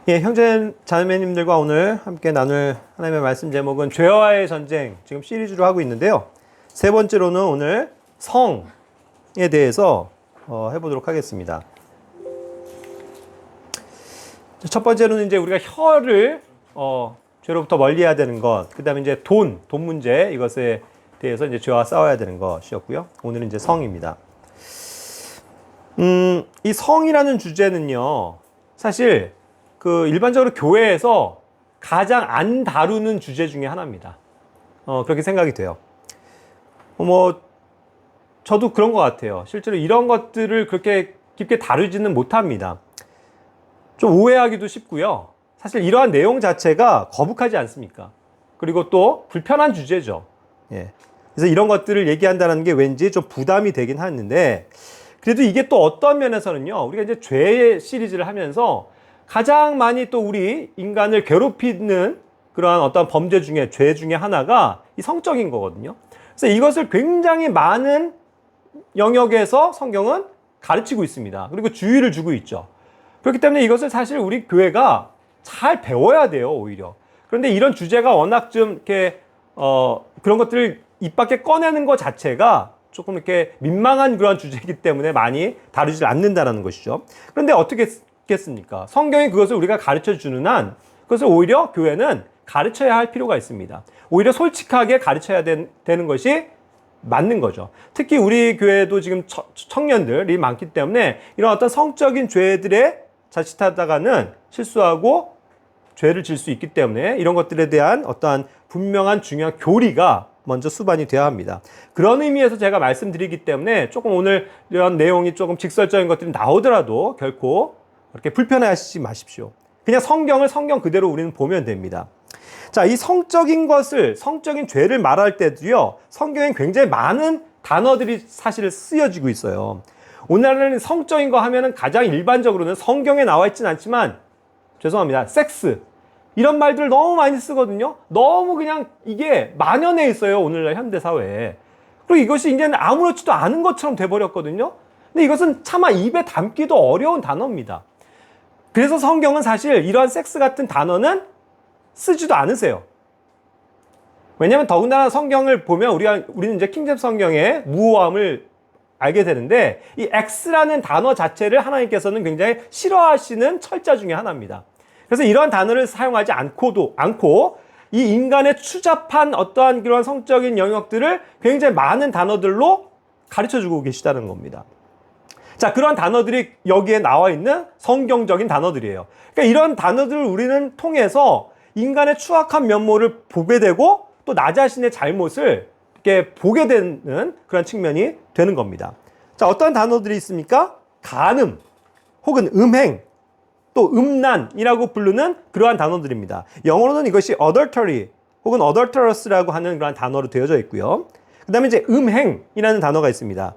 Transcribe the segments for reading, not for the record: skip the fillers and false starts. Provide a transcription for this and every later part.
예, 형제 자매님들과 오늘 함께 나눌 하나님의 말씀 제목은 죄와의 전쟁, 지금 시리즈로 하고 있는데요. 세 번째로는 오늘 성에 대해서 해보도록 하겠습니다. 첫 번째로는 이제 우리가 혀를 죄로부터 멀리해야 되는 것, 그 다음에 이제 돈 문제, 이것에 대해서 이제 죄와 싸워야 되는 것이었고요. 오늘은 이제 성입니다. 이 성이라는 주제는요, 사실 그 일반적으로 교회에서 가장 안 다루는 주제 중에 하나입니다. 그렇게 생각이 돼요. 저도 그런 것 같아요. 실제로 이런 것들을 그렇게 깊게 다루지는 못합니다. 좀 오해하기도 쉽고요. 사실 이러한 내용 자체가 거북하지 않습니까? 그리고 또 불편한 주제죠. 예. 그래서 이런 것들을 얘기한다는 게 왠지 좀 부담이 되긴 하는데, 그래도 이게 또 어떤 면에서는요, 우리가 이제 죄 시리즈를 하면서 가장 많이 또 우리 인간을 괴롭히는 그러한 어떤 범죄 중에, 죄 중에 하나가 이 성적인 거거든요. 그래서 이것을 굉장히 많은 영역에서 성경은 가르치고 있습니다. 그리고 주의를 주고 있죠. 그렇기 때문에 이것을 사실 우리 교회가 잘 배워야 돼요, 오히려. 그런데 이런 주제가 워낙 좀 이렇게, 그런 것들을 입 밖에 꺼내는 것 자체가 조금 이렇게 민망한 그런 주제이기 때문에 많이 다루지 않는다는 것이죠. 그런데 어떻게 겠습니까? 성경이 그것을 우리가 가르쳐 주는 한 그것을 오히려 교회는 가르쳐야 할 필요가 있습니다. 오히려 솔직하게 가르쳐야 되는 것이 맞는 거죠. 특히 우리 교회도 지금 청년들이 많기 때문에 이런 어떤 성적인 죄들에 자칫하다가는 실수하고 죄를 질 수 있기 때문에 이런 것들에 대한 어떠한 분명한 중요한 교리가 먼저 수반이 되어야 합니다. 그런 의미에서 제가 말씀드리기 때문에 조금 오늘 이런 내용이 조금 직설적인 것들이 나오더라도 결코 그렇게 불편해하시지 마십시오. 그냥 성경을 성경 그대로 우리는 보면 됩니다. 자, 이 성적인 것을, 성적인 죄를 말할 때도요, 성경엔 굉장히 많은 단어들이 사실 쓰여지고 있어요. 오늘날에는 성적인 거 하면은 가장 일반적으로는 성경에 나와 있진 않지만, 죄송합니다, 섹스. 이런 말들을 너무 많이 쓰거든요. 너무 그냥 이게 만연해 있어요, 오늘날 현대사회에. 그리고 이것이 이제는 아무렇지도 않은 것처럼 돼버렸거든요. 근데 이것은 차마 입에 담기도 어려운 단어입니다. 그래서 성경은 사실 이러한 섹스 같은 단어는 쓰지도 않으세요. 왜냐하면 더군다나 성경을 보면 우리는 이제 킹제임스 성경의 무호함을 알게 되는데, 이 X라는 단어 자체를 하나님께서는 굉장히 싫어하시는 철자 중에 하나입니다. 그래서 이러한 단어를 사용하지 않고 이 인간의 추잡한 어떠한 그런 성적인 영역들을 굉장히 많은 단어들로 가르쳐주고 계시다는 겁니다. 자, 그런 단어들이 여기에 나와 있는 성경적인 단어들이에요. 그러니까 이런 단어들을 우리는 통해서 인간의 추악한 면모를 보게 되고 또 나 자신의 잘못을 이렇게 보게 되는 그런 측면이 되는 겁니다. 자, 어떤 단어들이 있습니까? 간음, 혹은 음행, 또 음란이라고 부르는 그러한 단어들입니다. 영어로는 이것이 adultery 혹은 adulterous라고 하는 그러한 단어로 되어져 있고요. 그 다음에 이제 음행이라는 단어가 있습니다.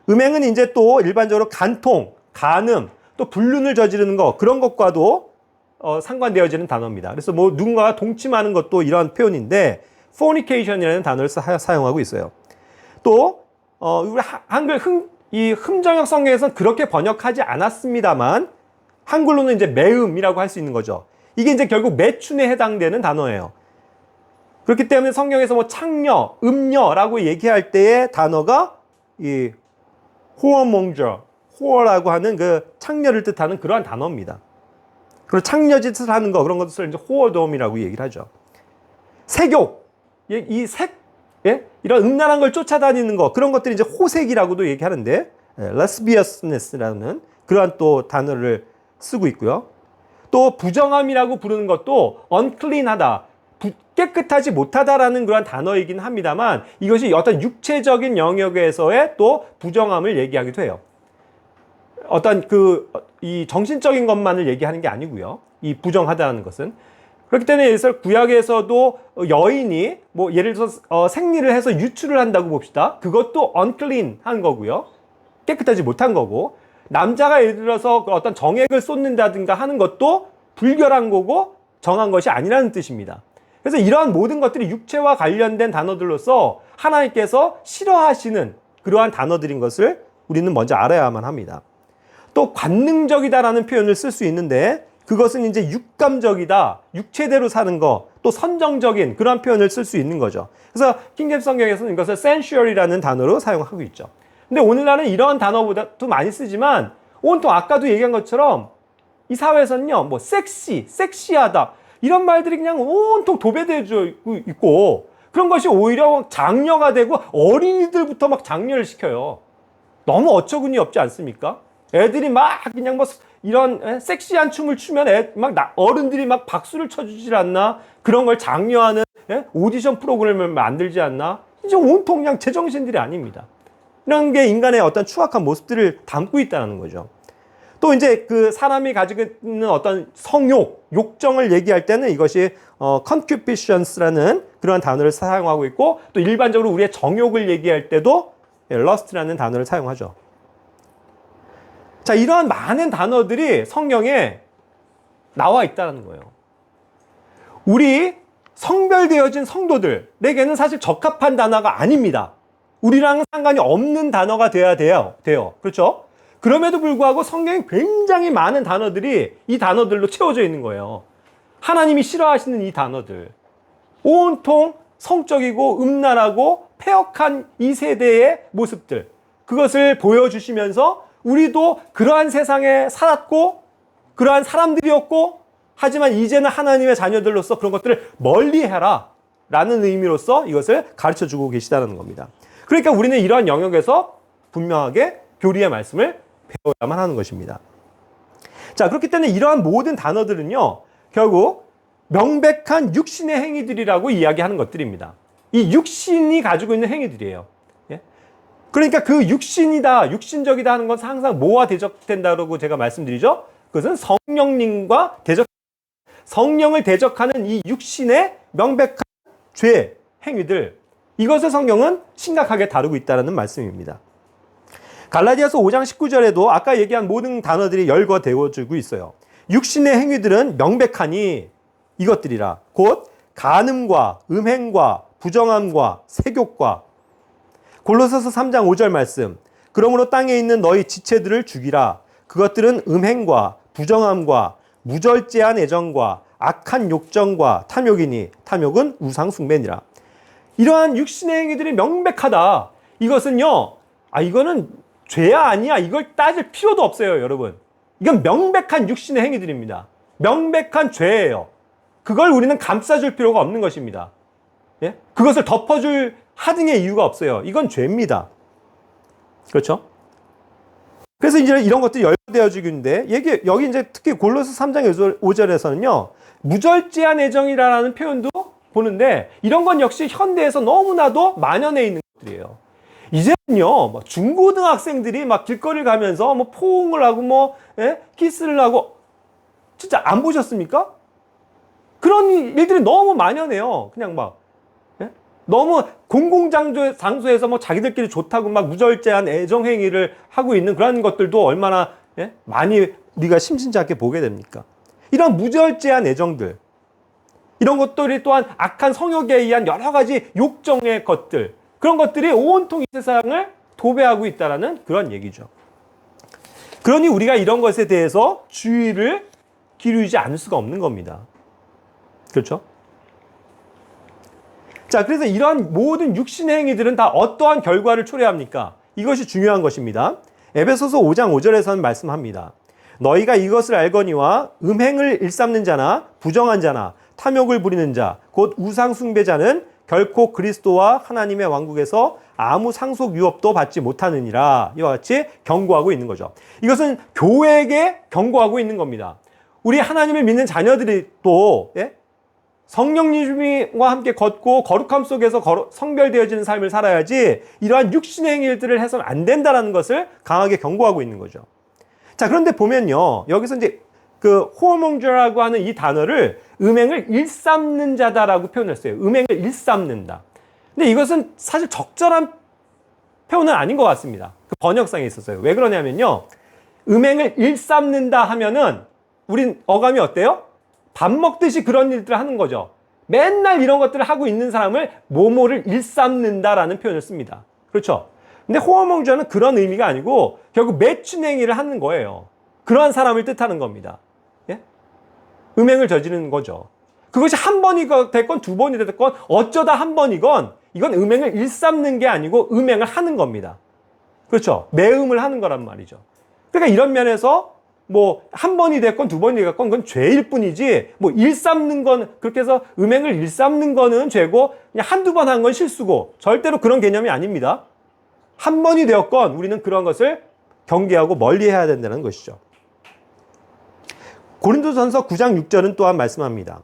음행은 이제 또 일반적으로 간통, 간음, 또 불륜을 저지르는 것, 그런 것과도 상관되어지는 단어입니다. 그래서 뭐 누군가가 동침하는 것도 이러한 표현인데, fornication이라는 단어를 사용하고 있어요. 또 우리 한글 이 흠정역 성경에서는 그렇게 번역하지 않았습니다만 한글로는 이제 매음이라고 할 수 있는 거죠. 이게 이제 결국 매춘에 해당되는 단어예요. 그렇기 때문에 성경에서 뭐 창녀, 음녀라고 얘기할 때의 단어가 이 호어몽저, 호어라고 하는 그 창녀를 뜻하는 그러한 단어입니다. 그리고 창녀짓을 하는 거, 그런 것을 이제 호어돔이라고 얘기를 하죠. 색욕, 이 색, 예? 이런 음란한 걸 쫓아다니는 거, 그런 것들이 이제 호색이라고도 얘기하는데, lesbiousness라는 그러한 또 단어를 쓰고 있고요. 또 부정함이라고 부르는 것도 unclean하다, 깨끗하지 못하다라는 그런 단어이긴 합니다만, 이것이 어떤 육체적인 영역에서의 또 부정함을 얘기하기도 해요. 어떤 이 정신적인 것만을 얘기하는 게 아니고요. 이 부정하다는 것은. 그렇기 때문에 예를 구약에서도 여인이 뭐 예를 들어서 생리를 해서 유출을 한다고 봅시다. 그것도 unclean한 거고요. 깨끗하지 못한 거고, 남자가 예를 들어서 어떤 정액을 쏟는다든가 하는 것도 불결한 거고 정한 것이 아니라는 뜻입니다. 그래서 이러한 모든 것들이 육체와 관련된 단어들로서 하나님께서 싫어하시는 그러한 단어들인 것을 우리는 먼저 알아야만 합니다. 또 관능적이다라는 표현을 쓸 수 있는데, 그것은 이제 육감적이다, 육체대로 사는 거, 또 선정적인 그런 표현을 쓸 수 있는 거죠. 그래서 킹제임스 성경에서는 이것을 sensual이라는 단어로 사용하고 있죠. 근데 오늘날은 이런 단어보다도 많이 쓰지만 온통 아까도 얘기한 것처럼 이 사회에서는요, 뭐 섹시하다 이런 말들이 그냥 온통 도배되어 있고 그런 것이 오히려 장려가 되고 어린이들부터 막 장려를 시켜요. 너무 어처구니 없지 않습니까? 애들이 막 그냥 뭐 이런 섹시한 춤을 추면 어른들이 막 박수를 쳐주질 않나? 그런 걸 장려하는 오디션 프로그램을 만들지 않나? 이제 온통 그냥 제정신들이 아닙니다. 이런 게 인간의 어떤 추악한 모습들을 담고 있다는 거죠. 또 이제 그 사람이 가지고 있는 어떤 성욕, 욕정을 얘기할 때는 이것이 concupiscence라는 그런 단어를 사용하고 있고 또 일반적으로 우리의 정욕을 얘기할 때도 lust라는 단어를 사용하죠. 자, 이러한 많은 단어들이 성경에 나와 있다는 거예요. 우리 성별되어진 성도들에게는 사실 적합한 단어가 아닙니다. 우리랑 상관이 없는 단어가 돼야 돼요. 그렇죠? 그럼에도 불구하고 성경에 굉장히 많은 단어들이 이 단어들로 채워져 있는 거예요. 하나님이 싫어하시는 이 단어들. 온통 성적이고 음란하고 폐역한 이 세대의 모습들. 그것을 보여주시면서 우리도 그러한 세상에 살았고 그러한 사람들이었고 하지만 이제는 하나님의 자녀들로서 그런 것들을 멀리해라 라는 의미로서 이것을 가르쳐주고 계시다는 겁니다. 그러니까 우리는 이러한 영역에서 분명하게 교리의 말씀을 배워야만 하는 것입니다. 자, 그렇기 때문에 이러한 모든 단어들은요, 결국 명백한 육신의 행위들이라고 이야기하는 것들입니다. 이 육신이 가지고 있는 행위들이에요. 예? 그러니까 그 육신이다, 육신적이다 하는 것은 항상 뭐와 대적된다고 제가 말씀드리죠? 그것은 성령님과 성령을 대적하는 이 육신의 명백한 죄, 행위들, 이것을 성경은 심각하게 다루고 있다는 말씀입니다. 갈라디아서 5장 19절에도 아까 얘기한 모든 단어들이 열거되어지고 있어요. 육신의 행위들은 명백하니 이것들이라. 곧 간음과 음행과 부정함과 세욕과. 골로새서 3장 5절 말씀. 그러므로 땅에 있는 너희 지체들을 죽이라. 그것들은 음행과 부정함과 무절제한 애정과 악한 욕정과 탐욕이니 탐욕은 우상 숭배니라. 이러한 육신의 행위들이 명백하다. 이것은요, 이거는 죄야 아니야 이걸 따질 필요도 없어요, 여러분. 이건 명백한 육신의 행위들입니다. 명백한 죄예요. 그걸 우리는 감싸줄 필요가 없는 것입니다. 예? 그것을 덮어줄 하등의 이유가 없어요. 이건 죄입니다. 그렇죠? 그래서 이제 이런 것들이 열거되어지고 있는데 여기 이제 특히 골로새 3장 5절에서는요 무절제한 애정이라는 표현도 보는데 이런 건 역시 현대에서 너무나도 만연해 있는 것들이에요. 이제는요, 뭐 중고등학생들이 막 길거리를 가면서 뭐 포옹을 하고 키스를 하고 진짜 안 보셨습니까? 그런 일들이 너무 만연해요. 그냥 너무 공공장소에서 뭐 자기들끼리 좋다고 막 무절제한 애정행위를 하고 있는 그런 것들도 얼마나 많이 우리가 심심치 않게 보게 됩니까? 이런 무절제한 애정들, 이런 것들이 또한 악한 성욕에 의한 여러 가지 욕정의 것들, 그런 것들이 온통 이 세상을 도배하고 있다는 그런 얘기죠. 그러니 우리가 이런 것에 대해서 주의를 기울이지 않을 수가 없는 겁니다. 그렇죠? 자, 그래서 이러한 모든 육신의 행위들은 다 어떠한 결과를 초래합니까? 이것이 중요한 것입니다. 에베소서 5장 5절에서는 말씀합니다. 너희가 이것을 알거니와 음행을 일삼는 자나 부정한 자나 탐욕을 부리는 자, 곧 우상 숭배자는 결코 그리스도와 하나님의 왕국에서 아무 상속 유업도 받지 못하느니라. 이와 같이 경고하고 있는 거죠. 이것은 교회에게 경고하고 있는 겁니다. 우리 하나님을 믿는 자녀들이 또 성령님과 함께 걷고 거룩함 속에서 성별되어지는 삶을 살아야지 이러한 육신의 행위들을 해서는 안 된다는 것을 강하게 경고하고 있는 거죠. 자, 그런데 보면요. 여기서 이제 그 호어몽저라고 하는 이 단어를 음행을 일삼는 자다라고 표현했어요. 음행을 일삼는다. 근데 이것은 사실 적절한 표현은 아닌 것 같습니다. 그 번역상에 있었어요. 왜 그러냐면요. 음행을 일삼는다 하면은 우린 어감이 어때요? 밥 먹듯이 그런 일들을 하는 거죠. 맨날 이런 것들을 하고 있는 사람을 모모를 일삼는다라는 표현을 씁니다. 그렇죠? 근데 호어몽저는 그런 의미가 아니고 결국 매춘행위를 하는 거예요. 그러한 사람을 뜻하는 겁니다. 예? 음행을 저지르는 거죠. 그것이 한 번이 됐건 두 번이 됐건 어쩌다 한 번이건 이건 음행을 일삼는 게 아니고 음행을 하는 겁니다. 그렇죠? 매음을 하는 거란 말이죠. 그러니까 이런 면에서 뭐 한 번이 됐건 두 번이 됐건 그건 죄일 뿐이지 뭐 일삼는 건 그렇게 해서 음행을 일삼는 거는 죄고 그냥 한두 번 한 건 실수고 절대로 그런 개념이 아닙니다. 한 번이 되었건 우리는 그런 것을 경계하고 멀리해야 된다는 것이죠. 고린도전서 9장 6절은 또한 말씀합니다.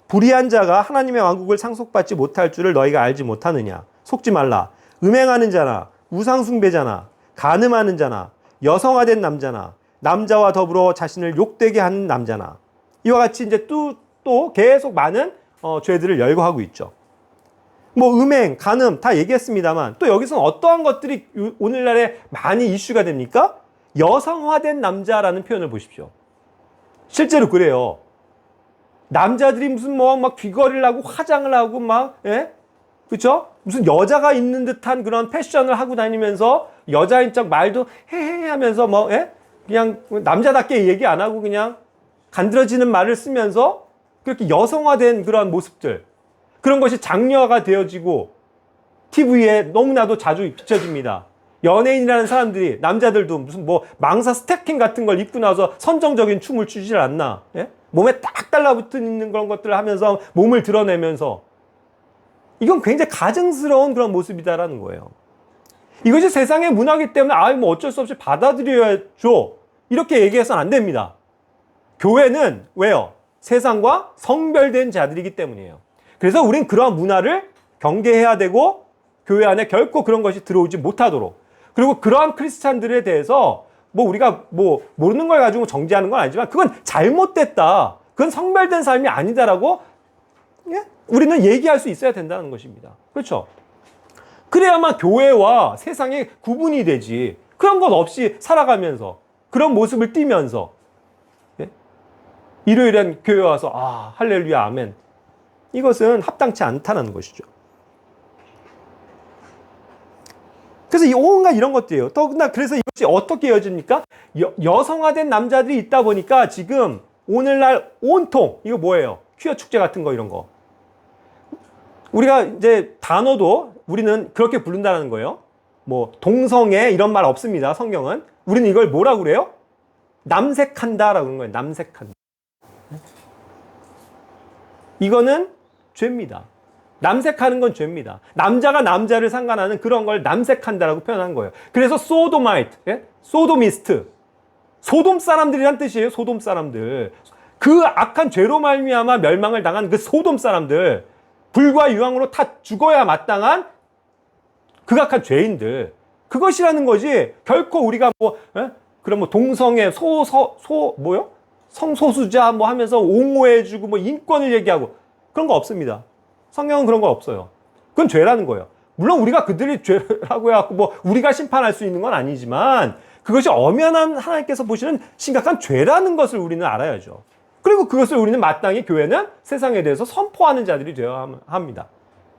불의한 자가 하나님의 왕국을 상속받지 못할 줄을 너희가 알지 못하느냐. 속지 말라. 음행하는 자나 우상숭배자나 간음하는 자나 여성화된 남자나 남자와 더불어 자신을 욕되게 하는 남자나 이와 같이 이제 또 계속 많은 죄들을 열거하고 있죠. 뭐 음행, 간음 다 얘기했습니다만 또 여기서는 어떠한 것들이 오늘날에 많이 이슈가 됩니까? 여성화된 남자라는 표현을 보십시오. 실제로 그래요. 남자들이 무슨 막 귀걸이를 하고 화장을 하고 그렇죠? 무슨 여자가 있는 듯한 그런 패션을 하고 다니면서 여자인 척 말도 헤헤 하면서 그냥 남자답게 얘기 안 하고 그냥 간드러지는 말을 쓰면서 그렇게 여성화된 그런 모습들, 그런 것이 장려가 되어지고 TV에 너무나도 자주 비춰집니다. 연예인이라는 사람들이 남자들도 무슨 망사 스태킹 같은 걸 입고 나서 선정적인 춤을 추질 않나? 예? 몸에 딱 달라붙어 있는 그런 것들을 하면서 몸을 드러내면서 이건 굉장히 가증스러운 그런 모습이다라는 거예요. 이것이 세상의 문화이기 때문에 뭐 어쩔 수 없이 받아들여야죠. 이렇게 얘기해서는 안 됩니다. 교회는 왜요? 세상과 성별된 자들이기 때문이에요. 그래서 우린 그러한 문화를 경계해야 되고 교회 안에 결코 그런 것이 들어오지 못하도록, 그리고 그러한 크리스찬들에 대해서 우리가 모르는 걸 가지고 정죄하는 건 아니지만 그건 잘못됐다. 그건 성별된 삶이 아니다라고 우리는 얘기할 수 있어야 된다는 것입니다. 그렇죠? 그래야만 교회와 세상의 구분이 되지. 그런 것 없이 살아가면서 그런 모습을 띠면서 일요일엔 교회 와서 할렐루야 아멘, 이것은 합당치 않다는 것이죠. 그래서 온갖 이런 것들이에요. 더구나 그래서 이것이 어떻게 이어집니까? 여성화된 남자들이 있다 보니까 지금 오늘날 온통 이거 뭐예요? 퀴어 축제 같은 거 이런 거. 우리가 이제 단어도 우리는 그렇게 부른다는 거예요. 동성애 이런 말 없습니다. 성경은. 우리는 이걸 뭐라고 그래요? 남색한다라고 하는 거예요. 남색한다. 이거는 죄입니다. 남색하는 건 죄입니다. 남자가 남자를 상관하는 그런 걸 남색한다라고 표현한 거예요. 그래서 소도마이트, 소도미스트, 소돔 사람들이란 뜻이에요. 소돔 사람들. 그 악한 죄로 말미암아 멸망을 당한 그 소돔 사람들, 불과 유황으로 다 죽어야 마땅한 극악한 죄인들, 그것이라는 거지. 결코 우리가 그럼 동성애, 성소수자 하면서 옹호해주고 인권을 얘기하고 그런 거 없습니다. 성경은 그런 거 없어요. 그건 죄라는 거예요. 물론 우리가 그들이 죄라고 해갖고 우리가 심판할 수 있는 건 아니지만 그것이 엄연한 하나님께서 보시는 심각한 죄라는 것을 우리는 알아야죠. 그리고 그것을 우리는 마땅히 교회는 세상에 대해서 선포하는 자들이 되어야 합니다.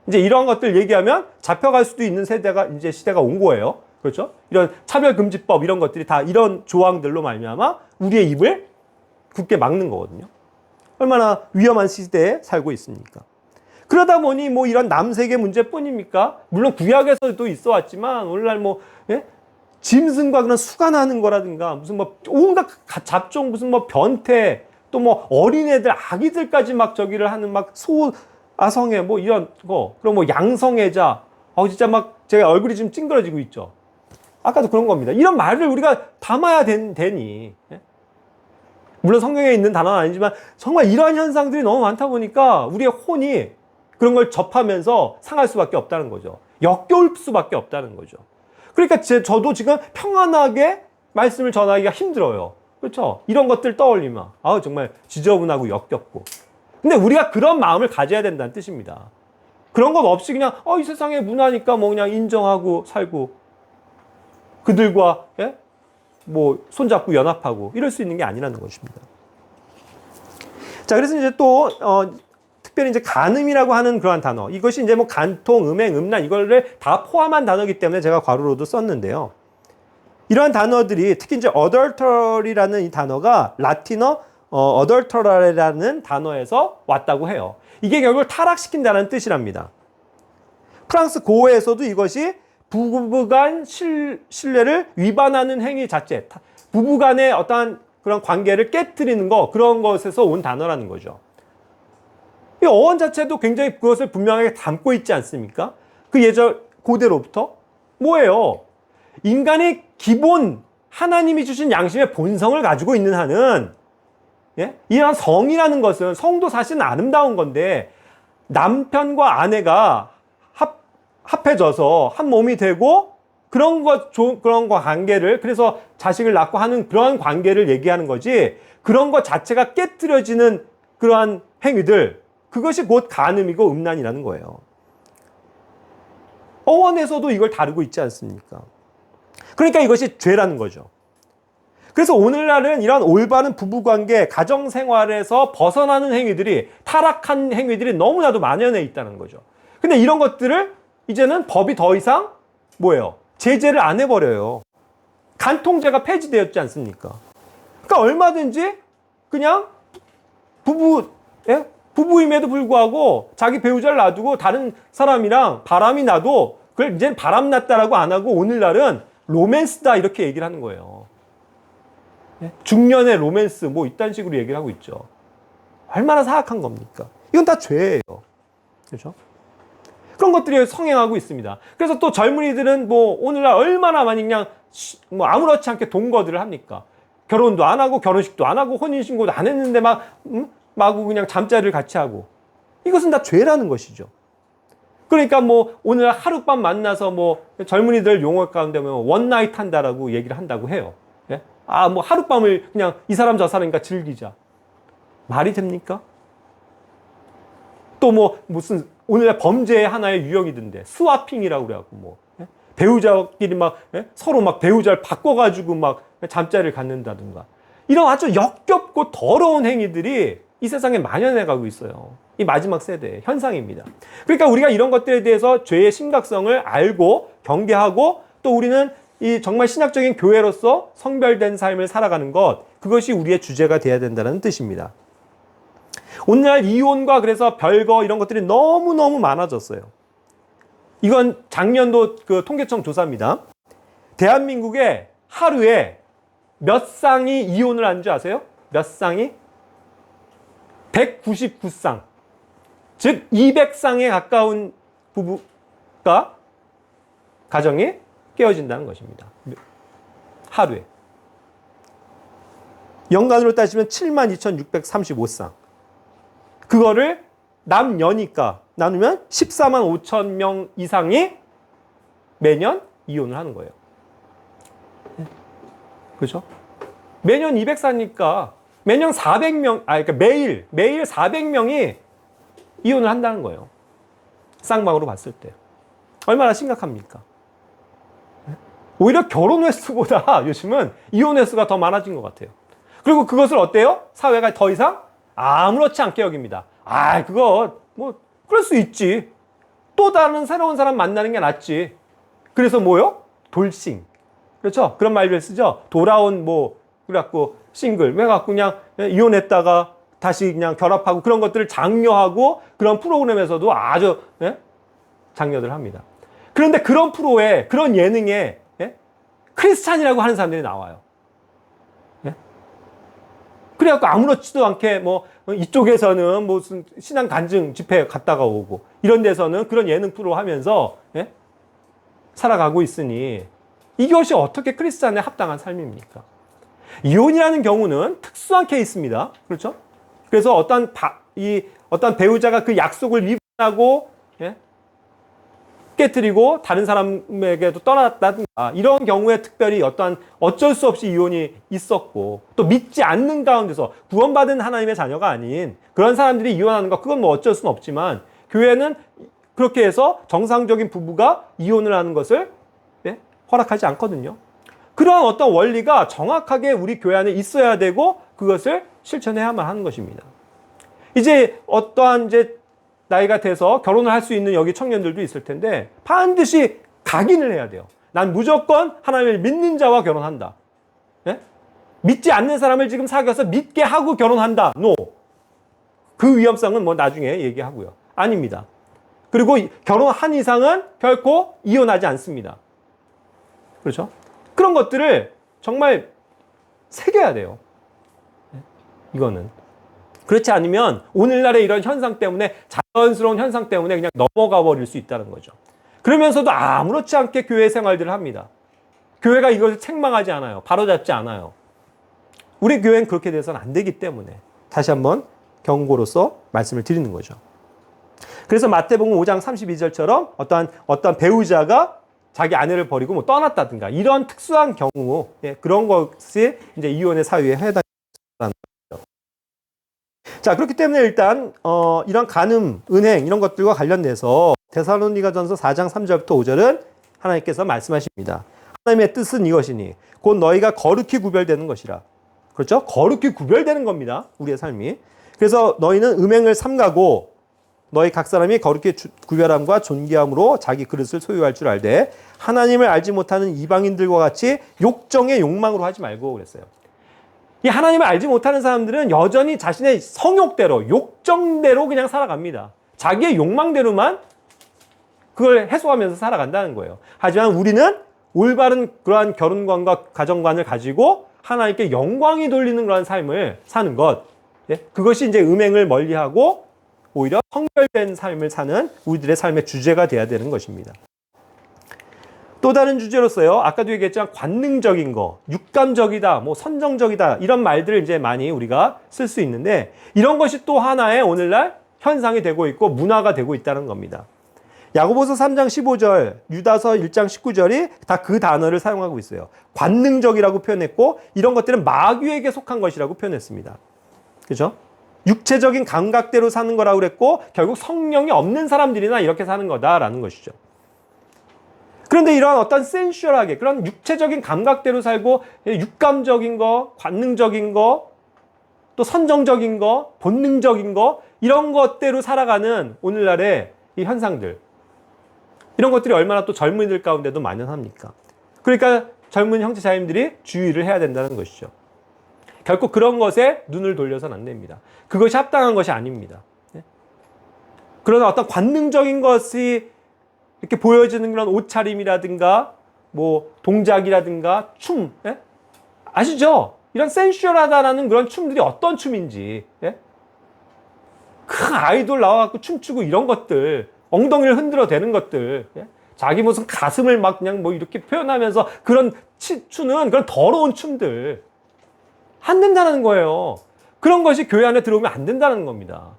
이제 이런 것들 얘기하면 잡혀갈 수도 있는 시대가 온 거예요. 그렇죠? 이런 차별금지법 이런 것들이 다 이런 조항들로 말미암아 우리의 입을 굳게 막는 거거든요. 얼마나 위험한 시대에 살고 있습니까? 그러다 보니 이런 남색의 문제뿐입니까? 물론 구약에서도 있어 왔지만 오늘날 짐승과 그런 수간하는 거라든가 무슨 온갖 잡종 무슨 변태 또 어린애들 아기들까지 저기를 하는 소아성애 이런 거, 그럼 양성애자, 진짜 제가 얼굴이 지금 찡그러지고 있죠. 아까도 그런 겁니다. 이런 말을 우리가 담아야 되니. 물론 성경에 있는 단어는 아니지만 정말 이러한 현상들이 너무 많다 보니까 우리의 혼이 그런 걸 접하면서 상할 수밖에 없다는 거죠. 역겨울 수밖에 없다는 거죠. 그러니까 저도 지금 평안하게 말씀을 전하기가 힘들어요. 그렇죠? 이런 것들 떠올리면 정말 지저분하고 역겹고. 근데 우리가 그런 마음을 가져야 된다는 뜻입니다. 그런 것 없이 그냥 이 세상의 문화니까 그냥 인정하고 살고 그들과 손잡고 연합하고 이럴 수 있는 게 아니라는 것입니다. 자, 그래서 이제 또 특별히 이제 간음이라고 하는 그러한 단어, 이것이 이제 간통, 음행, 음란 이거를 다 포함한 단어이기 때문에 제가 괄호로도 썼는데요. 이러한 단어들이 특히 이제 adultery라는 이 단어가 라틴어 adulteral이라는 단어에서 왔다고 해요. 이게 결국 타락시킨다는 뜻이랍니다. 프랑스 고어에서도 이것이 부부간 신뢰를 위반하는 행위 자체, 부부간의 어떠한 그런 관계를 깨트리는 거, 그런 것에서 온 단어라는 거죠. 이 어원 자체도 굉장히 그것을 분명하게 담고 있지 않습니까? 그 예전 고대로부터 뭐예요? 인간이 기본 하나님이 주신 양심의 본성을 가지고 있는 한은, 예? 이런 성이라는 것은, 성도 사실은 아름다운 건데 남편과 아내가 합해져서 한 몸이 되고 그런 거 관계를, 그래서 자식을 낳고 하는 그러한 관계를 얘기하는 거지, 그런 것 자체가 깨트려지는 그러한 행위들, 그것이 곧 간음이고 음란이라는 거예요. 어원에서도 이걸 다루고 있지 않습니까? 그러니까 이것이 죄라는 거죠. 그래서 오늘날은 이런 올바른 부부관계, 가정생활에서 벗어나는 행위들이, 타락한 행위들이 너무나도 만연해 있다는 거죠. 근데 이런 것들을 이제는 법이 더 이상 뭐예요? 제재를 안 해버려요. 간통죄가 폐지되었지 않습니까? 그러니까 얼마든지 그냥 부부임에도 불구하고 자기 배우자를 놔두고 다른 사람이랑 바람이 나도 그걸 이제는 바람 났다라고 안 하고 오늘날은 로맨스다 이렇게 얘기를 하는 거예요. 중년의 로맨스 뭐 이딴 식으로 얘기를 하고 있죠. 얼마나 사악한 겁니까? 이건 다 죄예요. 그렇죠? 그런 것들이 성행하고 있습니다. 그래서 또 젊은이들은 뭐 오늘날 얼마나 많이 그냥 뭐 아무렇지 않게 동거들을 합니까? 결혼도 안 하고 결혼식도 안 하고 혼인신고도 안 했는데 마구 그냥 잠자리를 같이 하고, 이것은 다 죄라는 것이죠. 그러니까 뭐 오늘 하룻밤 만나서 뭐 젊은이들 용어 가운데 뭐 원나잇 한다라고 얘기를 한다고 해요. 예? 뭐 하룻밤을 그냥 이 사람 저 사람이니까 즐기자. 말이 됩니까? 또 뭐 무슨 오늘날 범죄의 하나의 유형이던데 스와핑이라고 그래갖고 뭐 배우자끼리 막 서로 막 배우자를 바꿔가지고 막 잠자리를 갖는다든가, 이런 아주 역겹고 더러운 행위들이 이 세상에 만연해 가고 있어요. 이 마지막 세대의 현상입니다. 그러니까 우리가 이런 것들에 대해서 죄의 심각성을 알고 경계하고, 또 우리는 이 정말 신학적인 교회로서 성별된 삶을 살아가는 것, 그것이 우리의 주제가 돼야 된다는 뜻입니다. 오늘날 이혼과 그래서 별거 이런 것들이 너무너무 많아졌어요. 이건 작년도 그 통계청 조사입니다. 대한민국에 하루에 몇 쌍이 이혼을 하는 줄 아세요? 몇 쌍이? 199쌍. 즉 200쌍에 가까운 부부가, 가정이 깨어진다는 것입니다. 하루에. 연간으로 따지면 72,635쌍. 그거를 남녀니까 나누면 14만 5천 명 이상이 매년 이혼을 하는 거예요. 그렇죠? 매년 200쌍이니까 매년 400명, 그러니까 매일 400명이 이혼을 한다는 거예요. 쌍방으로 봤을 때. 얼마나 심각합니까? 오히려 결혼 횟수보다 요즘은 이혼 횟수가 더 많아진 것 같아요. 그리고 그것을 어때요? 사회가 더 이상 아무렇지 않게 여깁니다. 그거 뭐 그럴 수 있지. 또 다른 새로운 사람 만나는 게 낫지. 그래서 뭐요? 돌싱. 그렇죠? 그런 말을 쓰죠. 돌아온 그래갖고 싱글. 왜갖고 그냥 이혼했다가 다시 그냥 결합하고 그런 것들을 장려하고 그런 프로그램에서도 아주 장려들 합니다. 그런데 그런 프로에, 그런 예능에 크리스찬이라고 하는 사람들이 나와요. 그래갖고 아무렇지도 않게 이쪽에서는 무슨 신앙 간증 집회 갔다가 오고, 이런 데서는 그런 예능 프로 하면서 살아가고 있으니 이것이 어떻게 크리스찬에 합당한 삶입니까? 이혼이라는 경우는 특수한 케이스입니다. 그렇죠? 그래서 어떤 배우자가 그 약속을 위반하고 깨뜨리고 다른 사람에게도 떠났다든가, 이런 경우에 특별히 어쩔 수 없이 이혼이 있었고, 또 믿지 않는 가운데서 구원받은 하나님의 자녀가 아닌 그런 사람들이 이혼하는 거, 그건 어쩔 수는 없지만, 교회는 그렇게 해서 정상적인 부부가 이혼을 하는 것을 허락하지 않거든요. 그러한 어떤 원리가 정확하게 우리 교회 안에 있어야 되고 그것을 실천해야만 하는 것입니다. 이제 어떠한 나이가 돼서 결혼을 할 수 있는 여기 청년들도 있을 텐데 반드시 각인을 해야 돼요. 난 무조건 하나님을 믿는 자와 결혼한다. 믿지 않는 사람을 지금 사귀어서 믿게 하고 결혼한다. No. 그 위험성은 뭐 나중에 얘기하고요. 아닙니다. 그리고 결혼한 이상은 결코 이혼하지 않습니다. 그렇죠? 그런 것들을 정말 새겨야 돼요. 이거는. 그렇지 않으면 오늘날의 이런 현상 때문에, 자연스러운 현상 때문에 그냥 넘어가 버릴 수 있다는 거죠. 그러면서도 아무렇지 않게 교회 생활들을 합니다. 교회가 이것을 책망하지 않아요. 바로잡지 않아요. 우리 교회는 그렇게 돼서는 안 되기 때문에 다시 한번 경고로서 말씀을 드리는 거죠. 그래서 마태복음 5장 32절처럼 어떠한 배우자가 자기 아내를 버리고 뭐 떠났다든가 이런 특수한 경우, 그런 것이 이제 이혼의 사유에 해당한다는 거죠. 자, 그렇기 때문에 일단 이런 간음, 은행 이런 것들과 관련돼서 데살로니가전서 4장 3절부터 5절은 하나님께서 말씀하십니다. 하나님의 뜻은 이것이니 곧 너희가 거룩히 구별되는 것이라. 그렇죠? 거룩히 구별되는 겁니다. 우리의 삶이. 그래서 너희는 음행을 삼가고 너희 각 사람이 거룩히 구별함과 존귀함으로 자기 그릇을 소유할 줄 알되 하나님을 알지 못하는 이방인들과 같이 욕정의 욕망으로 하지 말고 그랬어요. 이 하나님을 알지 못하는 사람들은 여전히 자신의 성욕대로, 욕정대로 그냥 살아갑니다. 자기의 욕망대로만 그걸 해소하면서 살아간다는 거예요. 하지만 우리는 올바른 그러한 결혼관과 가정관을 가지고 하나님께 영광이 돌리는 그런 삶을 사는 것, 그것이 이제 음행을 멀리하고 오히려 성별된 삶을 사는 우리들의 삶의 주제가 돼야 되는 것입니다. 또 다른 주제로서요, 아까도 얘기했지만 관능적인 거, 육감적이다, 뭐 선정적이다 이런 말들을 이제 많이 우리가 쓸 수 있는데 이런 것이 또 하나의 오늘날 현상이 되고 있고 문화가 되고 있다는 겁니다. 야고보서 3장 15절, 유다서 1장 19절이 다 그 단어를 사용하고 있어요. 관능적이라고 표현했고 이런 것들은 마귀에게 속한 것이라고 표현했습니다. 그렇죠? 육체적인 감각대로 사는 거라고 그랬고 결국 성령이 없는 사람들이나 이렇게 사는 거다라는 것이죠. 그런데 이런 어떤 센슈얼하게 그런 육체적인 감각대로 살고 육감적인 거, 관능적인 거, 또 선정적인 거, 본능적인 거 이런 것대로 살아가는 오늘날의 이 현상들, 이런 것들이 얼마나 또 젊은이들 가운데도 만연합니까? 그러니까 젊은 형제 자매들이 주의를 해야 된다는 것이죠. 결코 그런 것에 눈을 돌려서는 안 됩니다. 그것이 합당한 것이 아닙니다. 그러나 어떤 관능적인 것이 이렇게 보여지는 그런 옷차림이라든가 뭐 동작이라든가 춤, 아시죠? 이런 센슈얼하다라는 그런 춤들이 어떤 춤인지, 큰 아이돌 나와갖고 춤추고 이런 것들, 엉덩이를 흔들어 대는 것들, 자기 무슨 가슴을 막 그냥 뭐 이렇게 표현하면서 그런 추는 그런 더러운 춤들 안 된다는 거예요. 그런 것이 교회 안에 들어오면 안 된다는 겁니다.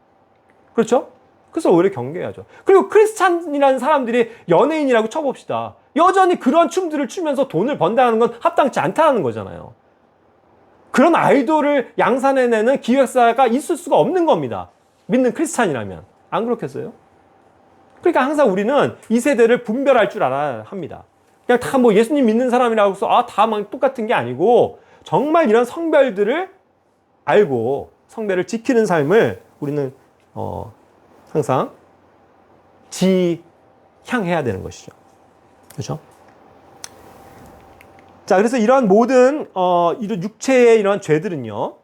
그렇죠? 그래서 오히려 경계해야죠. 그리고 크리스찬이라는 사람들이 연예인이라고 쳐봅시다. 여전히 그런 춤들을 추면서 돈을 번다는 건 합당치 않다는 거잖아요. 그런 아이돌을 양산해내는 기획사가 있을 수가 없는 겁니다. 믿는 크리스찬이라면. 안 그렇겠어요? 그러니까 항상 우리는 이 세대를 분별할 줄 알아야 합니다. 그냥 다 뭐 예수님 믿는 사람이라고 해서 다 막 똑같은 게 아니고 정말 이런 성별들을 알고 성별을 지키는 삶을 우리는 항상 지향해야 되는 것이죠. 그렇죠? 자, 그래서 이러한 모든 이런 육체의 이런 죄들은요,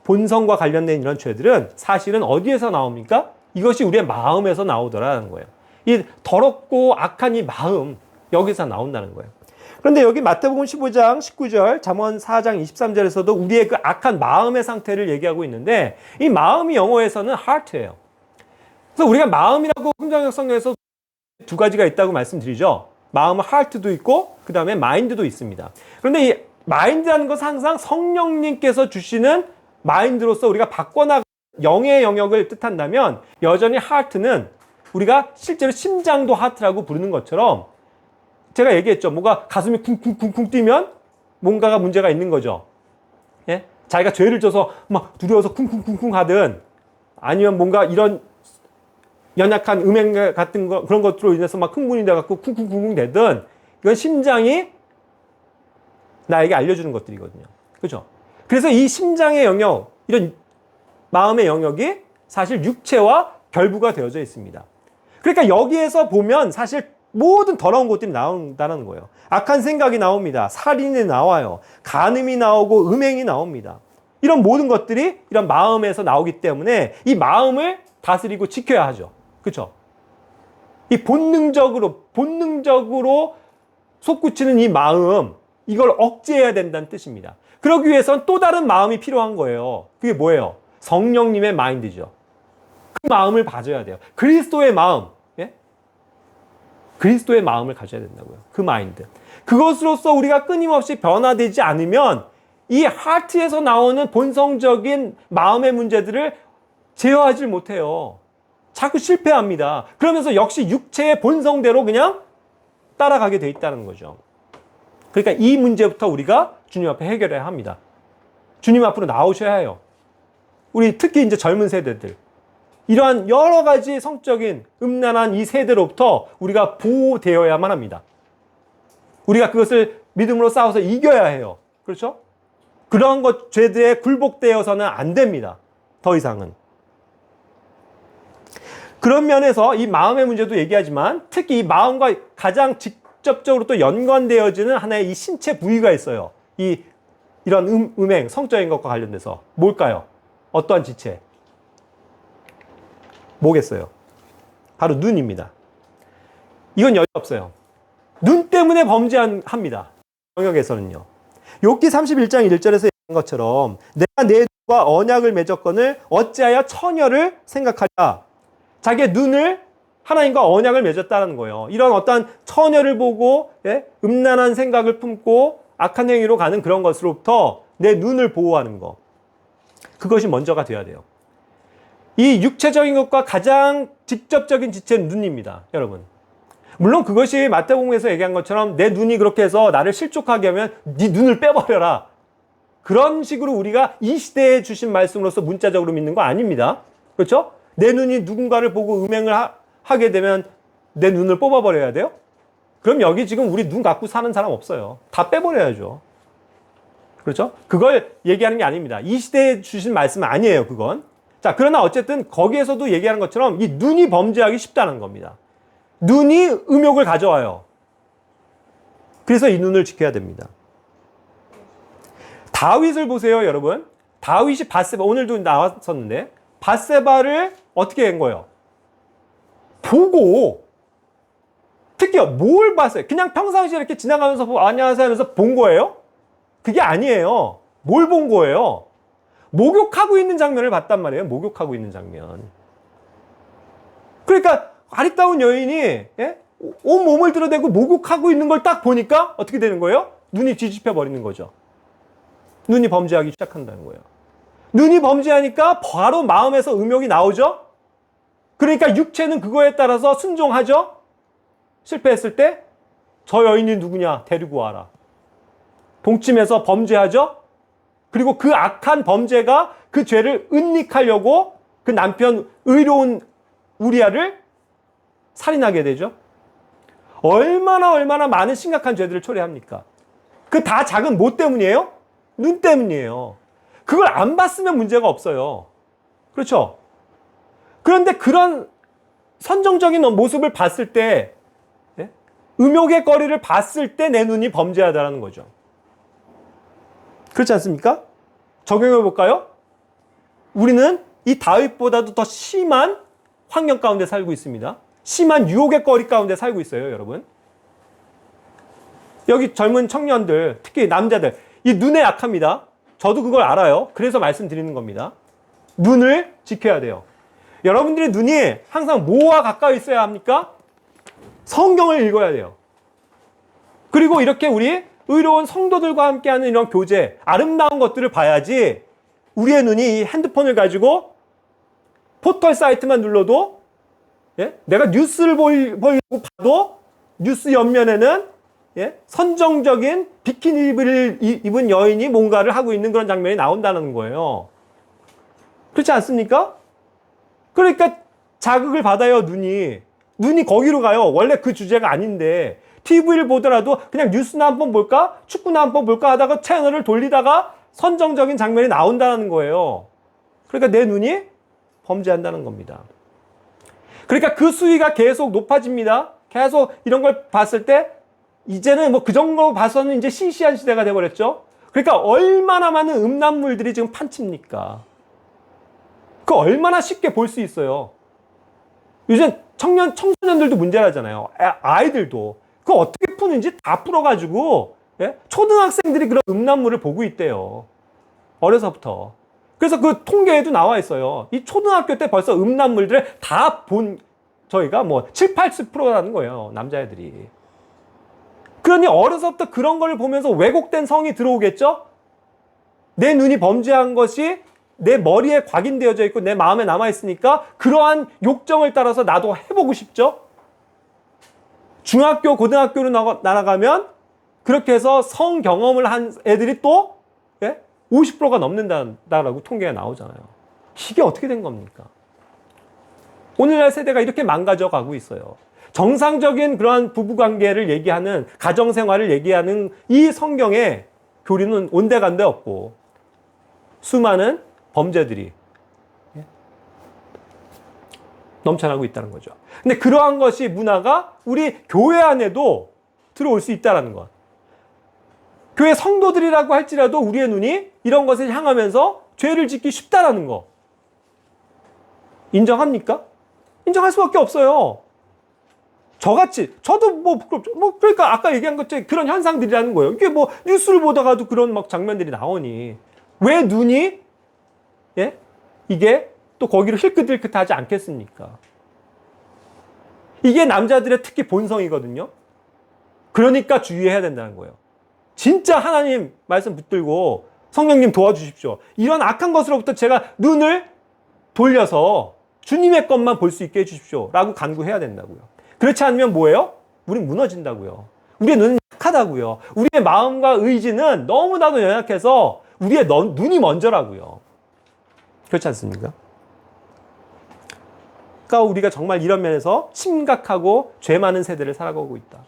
본성과 관련된 이런 죄들은 사실은 어디에서 나옵니까? 이것이 우리의 마음에서 나오더라는 거예요. 이 더럽고 악한 이 마음, 여기서 나온다는 거예요. 그런데 여기 마태복음 15장 19절, 잠언 4장 23절에서도 우리의 그 악한 마음의 상태를 얘기하고 있는데 이 마음이 영어에서는 heart예요. 그래서 우리가 마음이라고 성경역 성경에서 두 가지가 있다고 말씀드리죠. 마음은 heart도 있고 그 다음에 mind도 있습니다. 그런데 이 mind라는 것은 항상 성령님께서 주시는 마인드로서 우리가 바꿔나가 영의 영역을 뜻한다면 여전히 heart는 우리가 실제로 심장도 heart라고 부르는 것처럼 제가 얘기했죠. 뭔가 가슴이 쿵쿵쿵쿵 뛰면 뭔가가 문제가 있는 거죠. 예? 자기가 죄를 져서 막 두려워서 쿵쿵쿵쿵 하든 아니면 뭔가 이런 연약한 음행 같은 거 그런 것들로 인해서 막 흥분이 돼갖고 쿵쿵쿵쿵 되든 이건 심장이 나에게 알려주는 것들이거든요. 그죠? 그래서 이 심장의 영역, 이런 마음의 영역이 사실 육체와 결부가 되어져 있습니다. 그러니까 여기에서 보면 사실 모든 더러운 것들이 나온다는 거예요. 악한 생각이 나옵니다. 살인이 나와요. 간음이 나오고 음행이 나옵니다. 이런 모든 것들이 이런 마음에서 나오기 때문에 이 마음을 다스리고 지켜야 하죠. 그렇죠? 이 본능적으로 솟구치는 이 마음, 이걸 억제해야 된다는 뜻입니다. 그러기 위해선 또 다른 마음이 필요한 거예요. 그게 뭐예요? 성령님의 마인드죠. 그 마음을 가져야 돼요. 그리스도의 마음, 예? 그리스도의 마음을 가져야 된다고요. 그 마인드. 그것으로서 우리가 끊임없이 변화되지 않으면 이 하트에서 나오는 본성적인 마음의 문제들을 제어하지 못해요. 자꾸 실패합니다. 그러면서 역시 육체의 본성대로 그냥 따라가게 돼 있다는 거죠. 그러니까 이 문제부터 우리가 주님 앞에 해결해야 합니다. 주님 앞으로 나오셔야 해요. 우리 특히 이제 젊은 세대들. 이러한 여러 가지 성적인 음란한 이 세대로부터 우리가 보호되어야만 합니다. 우리가 그것을 믿음으로 싸워서 이겨야 해요. 그렇죠? 그런 것, 죄들에 굴복되어서는 안 됩니다. 더 이상은. 그런 면에서 이 마음의 문제도 얘기하지만 특히 이 마음과 가장 직접적으로 또 연관되어지는 하나의 이 신체 부위가 있어요. 이런 음행, 성적인 것과 관련돼서. 뭘까요? 어떠한 지체? 뭐겠어요? 바로 눈입니다. 이건 여지 없어요. 눈 때문에 범죄합니다. 영역에서는요. 욥기 31장 1절에서 얘기한 것처럼 내가 내 눈과 언약을 맺었거늘 어찌하여 처녀를 생각하랴. 자기의 눈을 하나님과 언약을 맺었다는 거예요. 이런 어떤 처녀를 보고 음란한 생각을 품고 악한 행위로 가는 그런 것으로부터 내 눈을 보호하는 것. 그것이 먼저가 돼야 돼요. 이 육체적인 것과 가장 직접적인 지체는 눈입니다. 여러분. 물론 그것이 마태복음에서 얘기한 것처럼 내 눈이 그렇게 해서 나를 실족하게 하면 네 눈을 빼버려라. 그런 식으로 우리가 이 시대에 주신 말씀으로서 문자적으로 믿는 거 아닙니다. 그렇죠? 내 눈이 누군가를 보고 음행을 하게 되면 내 눈을 뽑아버려야 돼요? 그럼 여기 지금 우리 눈 갖고 사는 사람 없어요. 다 빼버려야죠. 그렇죠? 그걸 얘기하는 게 아닙니다. 이 시대에 주신 말씀은 아니에요, 그건. 자, 그러나 어쨌든 거기에서도 얘기하는 것처럼 이 눈이 범죄하기 쉽다는 겁니다. 눈이 음욕을 가져와요. 그래서 이 눈을 지켜야 됩니다. 다윗을 보세요, 여러분. 다윗이 밧세바, 오늘도 나왔었는데 밧세바를 어떻게 한 거예요? 보고, 특히 뭘 봤어요? 그냥 평상시에 이렇게 지나가면서 보고 안녕하세요 하면서 본 거예요? 그게 아니에요. 뭘 본 거예요? 목욕하고 있는 장면을 봤단 말이에요. 목욕하고 있는 장면. 그러니까 아리따운 여인이 온 몸을 드러내고 목욕하고 있는 걸 딱 보니까 어떻게 되는 거예요? 눈이 뒤집혀 버리는 거죠. 눈이 범죄하기 시작한다는 거예요. 눈이 범죄하니까 바로 마음에서 음욕이 나오죠? 그러니까 육체는 그거에 따라서 순종하죠? 실패했을 때 저 여인이 누구냐? 데리고 와라. 동침해서 범죄하죠? 그리고 그 악한 범죄가 그 죄를 은닉하려고 그 남편 의로운 우리아를 살인하게 되죠. 얼마나 많은 심각한 죄들을 초래합니까? 그 다 작은 뭐 때문이에요? 눈 때문이에요. 그걸 안 봤으면 문제가 없어요. 그렇죠? 그런데 그런 선정적인 모습을 봤을 때, 음욕의 거리를 봤을 때 내 눈이 범죄하다라는 거죠. 그렇지 않습니까? 적용해 볼까요? 우리는 이 다윗보다도 더 심한 환경 가운데 살고 있습니다. 심한 유혹의 거리 가운데 살고 있어요, 여러분. 여기 젊은 청년들, 특히 남자들, 이 눈에 약합니다. 저도 그걸 알아요. 그래서 말씀드리는 겁니다. 눈을 지켜야 돼요. 여러분들의 눈이 항상 뭐와 가까이 있어야 합니까? 성경을 읽어야 돼요. 그리고 이렇게 우리 의로운 성도들과 함께하는 이런 교제, 아름다운 것들을 봐야지 우리의 눈이 이 핸드폰을 가지고 포털 사이트만 눌러도 내가 뉴스를 보려고 봐도 뉴스 옆면에는 선정적인 비키니를 입은 여인이 뭔가를 하고 있는 그런 장면이 나온다는 거예요. 그렇지 않습니까? 그러니까 자극을 받아요, 눈이. 눈이 거기로 가요. 원래 그 주제가 아닌데 TV를 보더라도 그냥 뉴스나 한번 볼까? 축구나 한번 볼까? 하다가 채널을 돌리다가 선정적인 장면이 나온다는 거예요. 그러니까 내 눈이 범죄한다는 겁니다. 그러니까 그 수위가 계속 높아집니다. 계속 이런 걸 봤을 때 이제는 뭐 그 정도 봐서는 이제 시시한 시대가 돼버렸죠. 그러니까 얼마나 많은 음란물들이 지금 판칩니까? 그 얼마나 쉽게 볼 수 있어요. 요즘 청소년들도 문제라잖아요. 아이들도. 그거 어떻게 푸는지 다 풀어가지고, 예? 초등학생들이 그런 음란물을 보고 있대요. 어려서부터. 그래서 그 통계에도 나와 있어요. 이 초등학교 때 벌써 음란물들을 다 본, 저희가 뭐 7, 80%라는 거예요. 남자애들이. 그러니 어려서부터 그런 걸 보면서 왜곡된 성이 들어오겠죠? 내 눈이 범죄한 것이 내 머리에 각인되어져 있고 내 마음에 남아있으니까 그러한 욕정을 따라서 나도 해보고 싶죠? 중학교, 고등학교로 날아가면 그렇게 해서 성 경험을 한 애들이 또 50%가 넘는다라고 통계가 나오잖아요. 이게 어떻게 된 겁니까? 오늘날 세대가 이렇게 망가져 가고 있어요. 정상적인 그러한 부부관계를 얘기하는, 가정생활을 얘기하는 이 성경의 교리는 온데간데 없고 수많은 범죄들이 넘쳐나고 있다는 거죠. 근데 그러한 것이 문화가 우리 교회 안에도 들어올 수 있다는 것. 교회 성도들이라고 할지라도 우리의 눈이 이런 것을 향하면서 죄를 짓기 쉽다라는 거. 인정합니까? 인정할 수밖에 없어요. 저같이, 저도 뭐 부끄럽죠. 뭐, 그러니까 아까 얘기한 것처럼 그런 현상들이라는 거예요. 이게 뭐 뉴스를 보다가도 그런 막 장면들이 나오니. 왜 눈이, 이게 또 거기를 힐끗힐끗하지 않겠습니까? 이게 남자들의 특히 본성이거든요. 그러니까 주의해야 된다는 거예요. 진짜 하나님 말씀 붙들고 성령님 도와주십시오. 이런 악한 것으로부터 제가 눈을 돌려서 주님의 것만 볼 수 있게 해주십시오. 라고 간구해야 된다고요. 그렇지 않으면 뭐예요? 우린 무너진다고요. 우리의 눈은 약하다고요. 우리의 마음과 의지는 너무나도 연약해서 우리의 눈이 먼저라고요. 그렇지 않습니까? 그러니까 우리가 정말 이런 면에서 심각하고 죄 많은 세대를 살아가고 있다.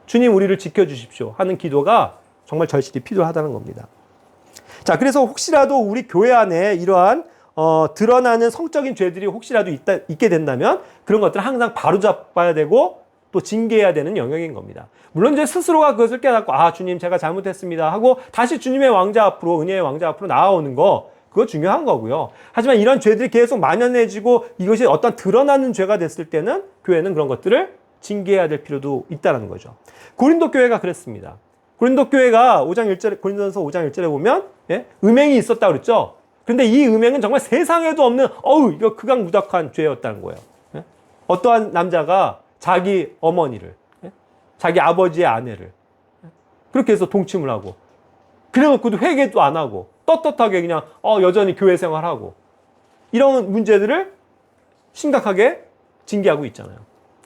주님 우리를 지켜주십시오 하는 기도가 정말 절실히 필요하다는 겁니다. 자, 그래서 혹시라도 우리 교회 안에 이러한 드러나는 성적인 죄들이 혹시라도 있게 된다면 그런 것들을 항상 바로잡아야 되고 또 징계해야 되는 영역인 겁니다. 물론 이제 스스로가 그것을 깨닫고 아 주님 제가 잘못했습니다 하고 다시 주님의 왕자 앞으로 은혜의 왕자 앞으로 나아오는 거 그거 중요한 거고요. 하지만 이런 죄들이 계속 만연해지고 이것이 어떤 드러나는 죄가 됐을 때는 교회는 그런 것들을 징계해야 될 필요도 있다는 거죠. 고린도 교회가 그랬습니다. 고린도 교회가 5장 1절에 고린도전서 5장 1절에 보면 음행이 있었다 그랬죠. 근데 이 음행은 정말 세상에도 없는 이거 극악무덕한 죄였다는 거예요. 어떠한 남자가 자기 어머니를 자기 아버지의 아내를 그렇게 해서 동침을 하고 그래놓고도 회개도 안 하고 떳떳하게 그냥 여전히 교회 생활하고 이런 문제들을 심각하게 징계하고 있잖아요.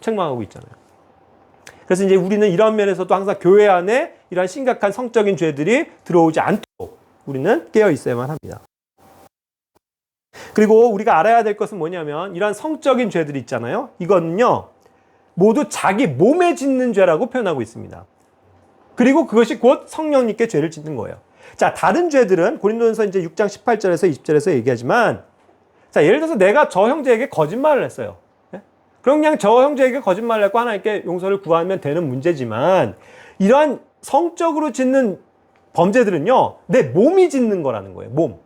책망하고 있잖아요. 그래서 이제 우리는 이런 면에서도 항상 교회 안에 이러한 심각한 성적인 죄들이 들어오지 않도록 우리는 깨어 있어야만 합니다. 그리고 우리가 알아야 될 것은 뭐냐면 이러한 성적인 죄들이 있잖아요. 이거는요 모두 자기 몸에 짓는 죄라고 표현하고 있습니다. 그리고 그것이 곧 성령님께 죄를 짓는 거예요. 자, 다른 죄들은 고린도전서 이제 6장 18절에서 20절에서 얘기하지만 자, 예를 들어서 내가 저 형제에게 거짓말을 했어요. 그럼 그냥 저 형제에게 거짓말을 했고 하나님께 용서를 구하면 되는 문제지만 이러한 성적으로 짓는 범죄들은요 내 몸이 짓는 거라는 거예요. 몸.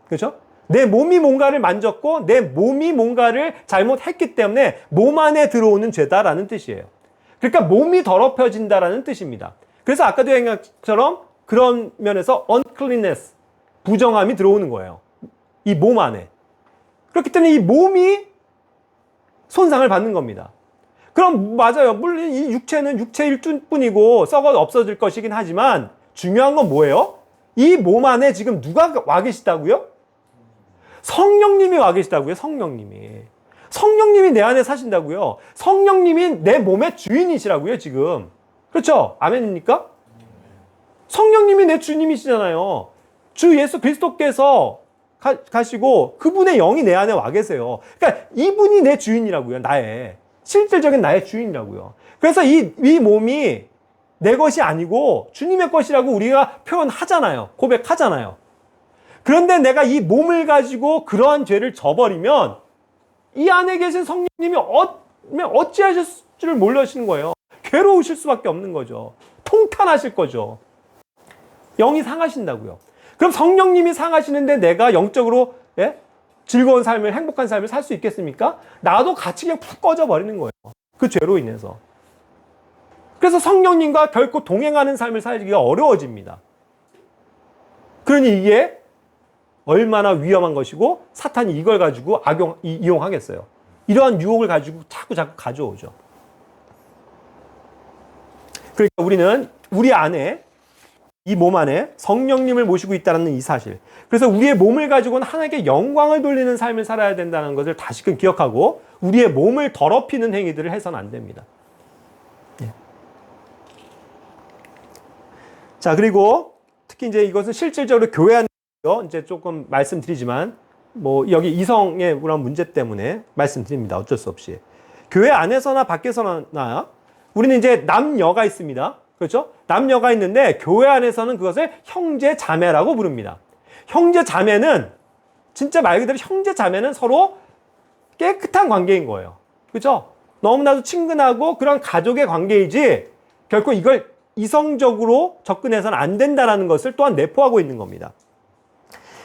그렇죠? 내 몸이 뭔가를 만졌고 내 몸이 뭔가를 잘못했기 때문에 몸 안에 들어오는 죄다라는 뜻이에요. 그러니까 몸이 더럽혀진다라는 뜻입니다. 그래서 아까도 얘기한 것처럼 그런 면에서 uncleanness, 부정함이 들어오는 거예요. 이 몸 안에. 그렇기 때문에 이 몸이 손상을 받는 겁니다. 그럼 맞아요. 물론 이 육체는 육체일 뿐이고 썩어 없어질 것이긴 하지만 중요한 건 뭐예요? 이 몸 안에 지금 누가 와 계시다고요? 성령님이 와 계시다고요. 성령님이. 성령님이 내 안에 사신다고요. 성령님이 내 몸의 주인이시라고요. 지금. 그렇죠? 아멘입니까? 성령님이 내 주님이시잖아요. 주 예수 그리스도께서 가시고 그분의 영이 내 안에 와 계세요. 그러니까 이분이 내 주인이라고요. 나의. 실질적인 나의 주인이라고요. 그래서 이 몸이 내 것이 아니고 주님의 것이라고 우리가 표현하잖아요. 고백하잖아요. 그런데 내가 이 몸을 가지고 그러한 죄를 져버리면 이 안에 계신 성령님이 어찌하실 줄을 모르시는 거예요. 괴로우실 수밖에 없는 거죠. 통탄하실 거죠. 영이 상하신다고요. 그럼 성령님이 상하시는데 내가 영적으로 즐거운 삶을, 행복한 삶을 살 수 있겠습니까? 나도 같이 그냥 푹 꺼져 버리는 거예요. 그 죄로 인해서. 그래서 성령님과 결코 동행하는 삶을 살기가 어려워집니다. 그러니 이게 얼마나 위험한 것이고 사탄이 이걸 가지고 이용하겠어요. 이러한 유혹을 가지고 자꾸 가져오죠. 그러니까 우리는 우리 안에, 이 몸 안에 성령님을 모시고 있다는 이 사실. 그래서 우리의 몸을 가지고는 하나님께 영광을 돌리는 삶을 살아야 된다는 것을 다시금 기억하고 우리의 몸을 더럽히는 행위들을 해서는 안 됩니다. 예. 자, 그리고 특히 이제 이것은 실질적으로 교회 안에 이제 조금 말씀드리지만 뭐 여기 이성의 그런 문제 때문에 말씀드립니다. 어쩔 수 없이. 교회 안에서나 밖에서나 우리는 이제 남녀가 있습니다. 그렇죠? 남녀가 있는데 교회 안에서는 그것을 형제 자매라고 부릅니다. 형제 자매는 진짜 말 그대로 형제 자매는 서로 깨끗한 관계인 거예요. 그렇죠? 너무나도 친근하고 그런 가족의 관계이지 결코 이걸 이성적으로 접근해서는 안 된다는 것을 또한 내포하고 있는 겁니다.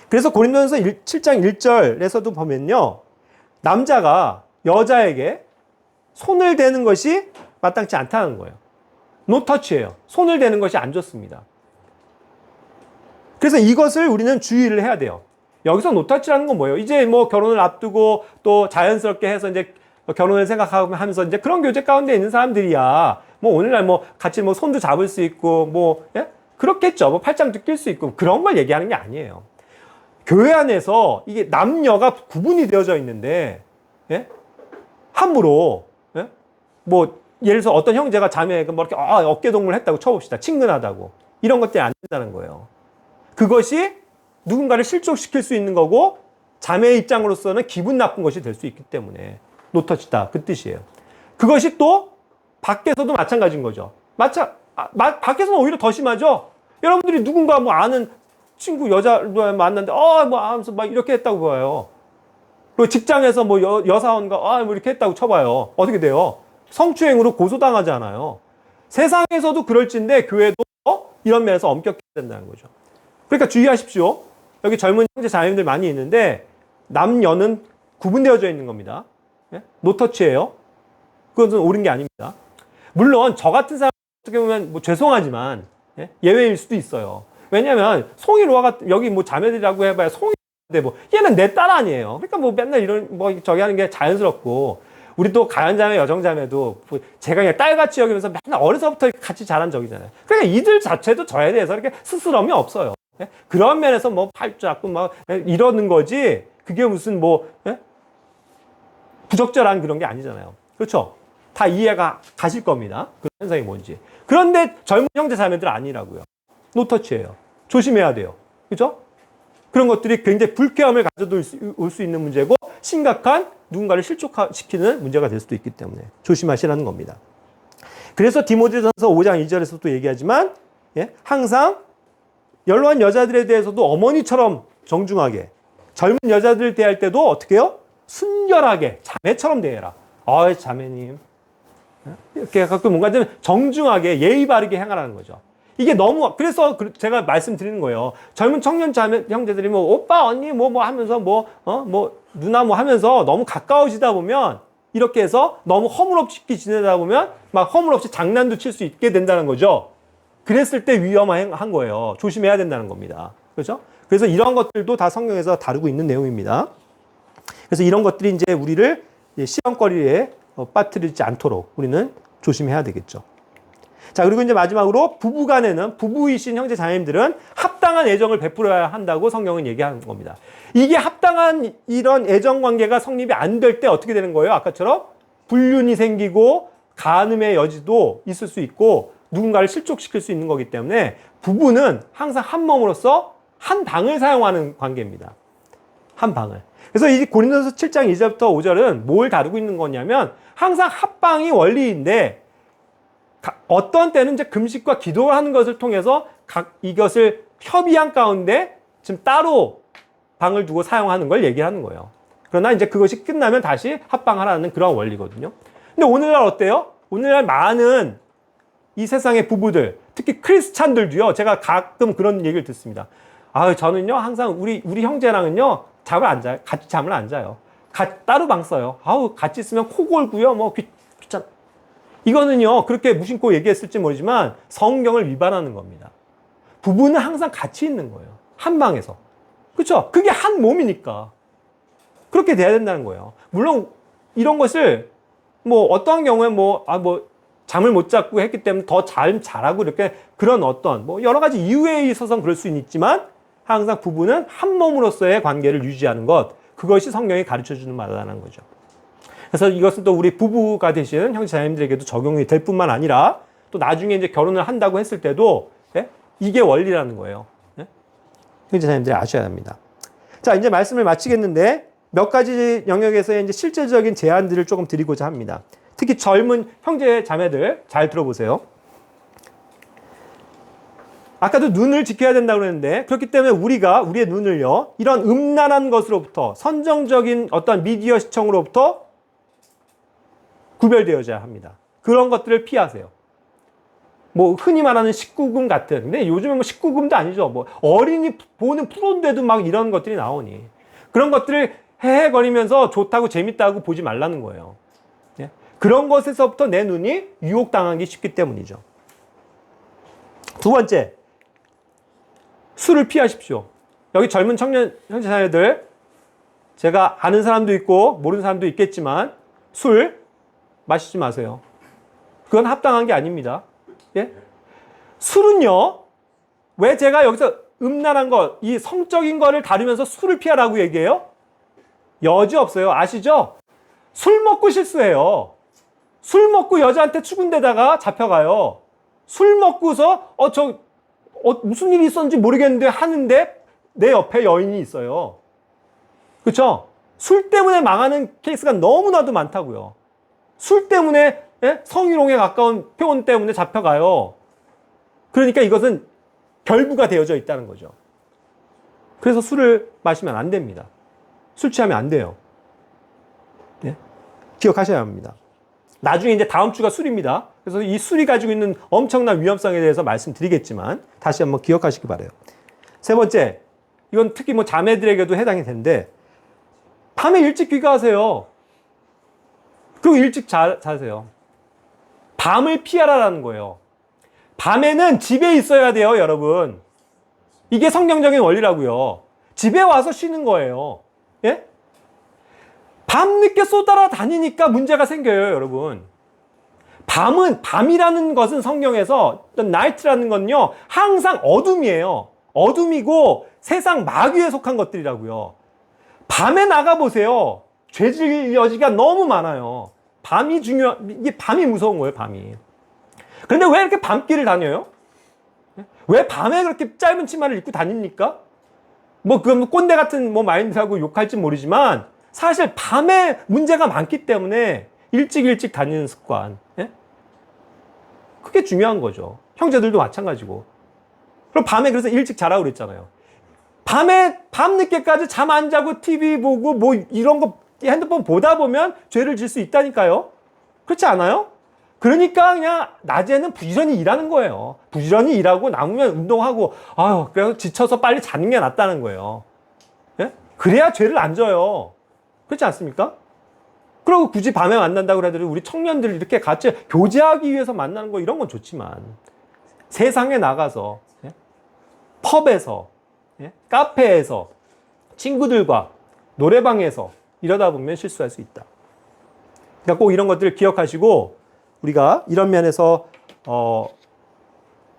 그래서 고린도전서 7장 1절에서도 보면요. 남자가 여자에게 손을 대는 것이 마땅치 않다는 거예요. 노터치예요. 손을 대는 것이 안 좋습니다. 그래서 이것을 우리는 주의를 해야 돼요. 여기서 노터치라는 건 뭐예요? 이제 뭐 결혼을 앞두고 또 자연스럽게 해서 이제 결혼을 생각하면서 이제 그런 교제 가운데 있는 사람들이야. 뭐 오늘날 뭐 같이 뭐 손도 잡을 수 있고 뭐 그렇겠죠. 뭐 팔짱도 낄 수 있고 그런 걸 얘기하는 게 아니에요. 교회 안에서 이게 남녀가 구분이 되어져 있는데 함부로 뭐 예를 들어서 어떤 형제가 자매에게 뭐 이렇게 어깨동무를 했다고 쳐봅시다. 친근하다고. 이런 것들이 안 된다는 거예요. 그것이 누군가를 실족시킬 수 있는 거고 자매의 입장으로서는 기분 나쁜 것이 될 수 있기 때문에 노터치다. 그 뜻이에요. 그것이 또 밖에서도 마찬가지인 거죠. 밖에서는 오히려 더 심하죠. 여러분들이 누군가 뭐 아는 친구 여자를 만났는데 뭐 하면서 막 이렇게 했다고 봐요. 그리고 직장에서 뭐 여사원과 뭐 이렇게 했다고 쳐봐요. 어떻게 돼요? 성추행으로 고소당하잖아요. 세상에서도 그럴진데 교회도 이런 면에서 엄격해야 된다는 거죠. 그러니까 주의하십시오. 여기 젊은 형제 자매님들 많이 있는데 남녀는 구분되어져 있는 겁니다. 노터치예요. 그것은 옳은 게 아닙니다. 물론 저 같은 사람 어떻게 보면 뭐 죄송하지만 예외일 수도 있어요. 왜냐하면 송이로아가 여기 뭐 자매들이라고 해봐야 송이인데 뭐 얘는 내 딸 아니에요. 그러니까 뭐 맨날 이런 뭐 저기 하는 게 자연스럽고 우리 또 가연자매 여정자매도 제가 그냥 딸같이 여기면서 맨날 어려서부터 같이 자란 적이잖아요. 그러니까 이들 자체도 저에 대해서 이렇게 스스럼이 없어요. 그런 면에서 뭐 팔 잡고 막 이러는 거지 그게 무슨 뭐 부적절한 그런 게 아니잖아요. 그렇죠? 다 이해가 가실 겁니다. 그 현상이 뭔지. 그런데 젊은 형제 자매들 아니라고요. 노터치예요. 조심해야 돼요. 그렇죠? 그런 것들이 굉장히 불쾌함을 가져올 수 있는 문제고 심각한 누군가를 실족시키는 문제가 될 수도 있기 때문에 조심하시라는 겁니다. 그래서 디모데전서 5장 2절에서도 얘기하지만 항상 연로한 여자들에 대해서도 어머니처럼 정중하게 젊은 여자들을 대할 때도 어떻게 해요? 순결하게 자매처럼 대해라. 자매님 이렇게 갖고 뭔가 좀 정중하게 예의 바르게 행하라는 거죠. 이게 너무 그래서 제가 말씀드리는 거예요. 젊은 청년 자매 형제들이 뭐 오빠 언니 뭐 하면서 뭐 누나 뭐 하면서 너무 가까워지다 보면 이렇게 해서 너무 허물없이 지내다 보면 막 허물없이 장난도 칠 수 있게 된다는 거죠. 그랬을 때 위험한 거예요. 조심해야 된다는 겁니다. 그렇죠? 그래서 이런 것들도 다 성경에서 다루고 있는 내용입니다. 그래서 이런 것들이 이제 우리를 시험거리에 빠뜨리지 않도록 우리는 조심해야 되겠죠. 자, 그리고 이제 마지막으로 부부간에는 부부이신 형제 자매님들은 합당한 애정을 베풀어야 한다고 성경은 얘기하는 겁니다. 이게 합당한 이런 애정 관계가 성립이 안 될 때 어떻게 되는 거예요? 아까처럼 불륜이 생기고 간음의 여지도 있을 수 있고 누군가를 실족시킬 수 있는 거기 때문에 부부는 항상 한 몸으로서 한 방을 사용하는 관계입니다. 한 방을. 그래서 이 고린도서 7장 2절부터 5절은 뭘 다루고 있는 거냐면 항상 합방이 원리인데 어떤 때는 이제 금식과 기도를 하는 것을 통해서 이것을 협의한 가운데 지금 따로 방을 두고 사용하는 걸 얘기하는 거예요. 그러나 이제 그것이 끝나면 다시 합방하라는 그런 원리거든요. 근데 오늘날 어때요? 오늘날 많은 이 세상의 부부들, 특히 크리스찬들도요, 제가 가끔 그런 얘기를 듣습니다. 아, 저는요, 항상 우리 형제랑은요, 잠을 안 자요. 같이 잠을 안 자요. 따로 방 써요. 아우, 같이 있으면 코 골고요, 뭐, 귀찮아. 이거는요, 그렇게 무심코 얘기했을지 모르지만 성경을 위반하는 겁니다. 부부는 항상 같이 있는 거예요. 한 방에서. 그렇죠? 그게 한 몸이니까. 그렇게 돼야 된다는 거예요. 물론 이런 것을 뭐 어떠한 경우에 잠을 못 자고 했기 때문에 더 잘하고 이렇게 그런 어떤 뭐 여러 가지 이유에 있어서는 그럴 수는 있지만 항상 부부는 한 몸으로서의 관계를 유지하는 것, 그것이 성경이 가르쳐 주는 바라는 거죠. 그래서 이것은 또 우리 부부가 되시는 형제자매님들에게도 적용이 될 뿐만 아니라 또 나중에 이제 결혼을 한다고 했을 때도 이게 원리라는 거예요. 형제자매님들이 아셔야 합니다. 자, 이제 말씀을 마치겠는데 몇 가지 영역에서의 이제 실제적인 제안들을 조금 드리고자 합니다. 특히 젊은 형제자매들 잘 들어보세요. 아까도 눈을 지켜야 된다고 그랬는데 그렇기 때문에 우리의 눈을요, 이런 음란한 것으로부터 선정적인 어떤 미디어 시청으로부터 구별되어야 합니다. 그런 것들을 피하세요. 뭐 흔히 말하는 19금 같은, 근데 요즘은 뭐 19금도 아니죠. 뭐 어린이 보는 프로인데도 막 이런 것들이 나오니 그런 것들을 헤헤거리면서 좋다고 재밌다고 보지 말라는 거예요. 그런 것에서부터 내 눈이 유혹당하기 쉽기 때문이죠. 두 번째, 술을 피하십시오. 여기 젊은 청년 형제자매들, 제가 아는 사람도 있고 모르는 사람도 있겠지만 술 마시지 마세요. 그건 합당한 게 아닙니다. 예? 술은요, 왜 제가 여기서 음란한 것, 이 성적인 거를 다루면서 술을 피하라고 얘기해요? 여지 없어요. 아시죠? 술 먹고 실수해요. 술 먹고 여자한테 추근대다가 잡혀가요. 술 먹고서 무슨 일이 있었는지 모르겠는데 하는데 내 옆에 여인이 있어요. 그렇죠? 술 때문에 망하는 케이스가 너무나도 많다고요. 술 때문에 성희롱에 가까운 표현 때문에 잡혀가요. 그러니까 이것은 결부가 되어져 있다는 거죠. 그래서 술을 마시면 안 됩니다. 술 취하면 안 돼요. 네? 기억하셔야 합니다. 나중에 이제 다음 주가 술입니다. 그래서 이 술이 가지고 있는 엄청난 위험성에 대해서 말씀드리겠지만 다시 한번 기억하시기 바라요. 세 번째, 이건 특히 뭐 자매들에게도 해당이 되는데 밤에 일찍 귀가하세요. 그리고 일찍 자세요. 밤을 피하라는 거예요. 밤에는 집에 있어야 돼요, 여러분. 이게 성경적인 원리라고요. 집에 와서 쉬는 거예요. 예? 밤늦게 쏘다라 다니니까 문제가 생겨요, 여러분. 밤이라는 것은 성경에서 night라는 건요, 항상 어둠이에요. 어둠이고 세상 마귀에 속한 것들이라고요. 밤에 나가보세요. 죄질 여지가 너무 많아요. 이게 밤이 무서운 거예요, 밤이. 그런데 왜 이렇게 밤길을 다녀요? 왜 밤에 그렇게 짧은 치마를 입고 다닙니까? 그건 꼰대 같은 마인드라고 욕할지 모르지만, 사실 밤에 문제가 많기 때문에 일찍 다니는 습관. 그게 중요한 거죠. 형제들도 마찬가지고. 그럼 밤에 그래서 일찍 자라고 그랬잖아요. 밤늦게까지 잠 안 자고 TV 보고 이런 거 핸드폰 보다 보면 죄를 질 수 있다니까요. 그렇지 않아요? 그러니까 그냥 낮에는 부지런히 일하는 거예요. 부지런히 일하고 남으면 운동하고, 그래서 지쳐서 빨리 자는 게 낫다는 거예요. 예? 그래야 죄를 안 져요. 그렇지 않습니까? 그리고 굳이 밤에 만난다고 그래도 우리 청년들 이렇게 같이 교제하기 위해서 만나는 거 이런 건 좋지만 세상에 나가서 펍에서 카페에서 친구들과 노래방에서 이러다 보면 실수할 수 있다. 그러니까 꼭 이런 것들을 기억하시고 우리가 이런 면에서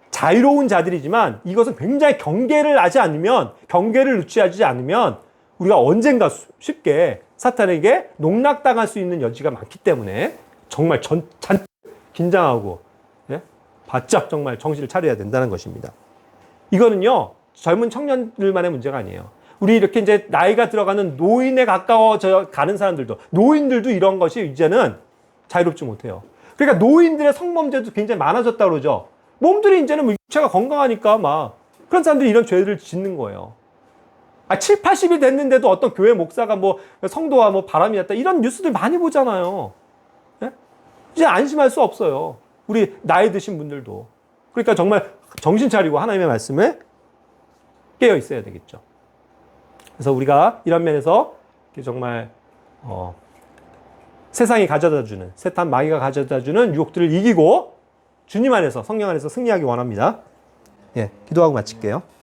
자유로운 자들이지만 이것은 굉장히 경계를 유지하지 않으면 우리가 언젠가 쉽게 사탄에게 농락당할 수 있는 여지가 많기 때문에 정말 잔뜩 긴장하고 바짝 정말 정신을 차려야 된다는 것입니다. 이거는요, 젊은 청년들만의 문제가 아니에요. 우리 이렇게 이제 나이가 들어가는 노인에 가까워져 가는 사람들도, 노인들도 이런 것이 이제는 자유롭지 못해요. 그러니까 노인들의 성범죄도 굉장히 많아졌다고 그러죠. 몸들이 이제는 육체가 건강하니까 그런 사람들이 이런 죄를 짓는 거예요. 7, 80이 됐는데도 어떤 교회 목사가 성도와 바람이 났다 이런 뉴스들 많이 보잖아요. 예? 이제 안심할 수 없어요. 우리 나이 드신 분들도. 그러니까 정말 정신 차리고 하나님의 말씀에 깨어 있어야 되겠죠. 그래서 우리가 이런 면에서 정말 세상이 가져다주는, 세탄 마귀가 가져다주는 유혹들을 이기고 주님 안에서, 성령 안에서 승리하기 원합니다. 예, 기도하고 마칠게요.